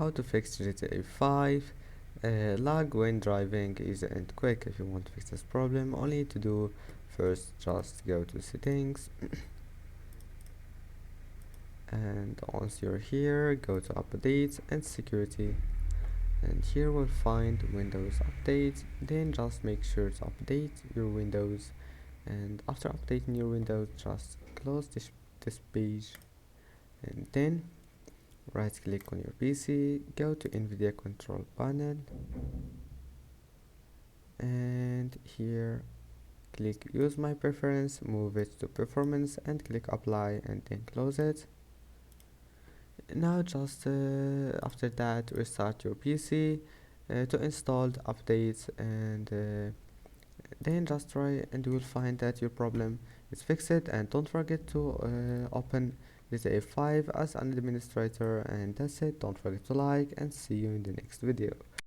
how to fix GTA 5 lag when driving easy and quick. If you want to fix this problem, all you need to do first, just go to settings, and once you're here, go to updates and security, and here we'll find Windows Update. Then just make sure to update your Windows, and after updating your Windows, just close this page, and then right click on your PC, go to NVIDIA control panel, and here click use my preference, move it to performance, and click apply, and then close it. Now just after that, restart your PC to install the updates, and then just try, and you will find that your problem is fixed. And don't forget to open GTA 5 as an administrator. And that's it. Don't forget to like, and see you in the next video.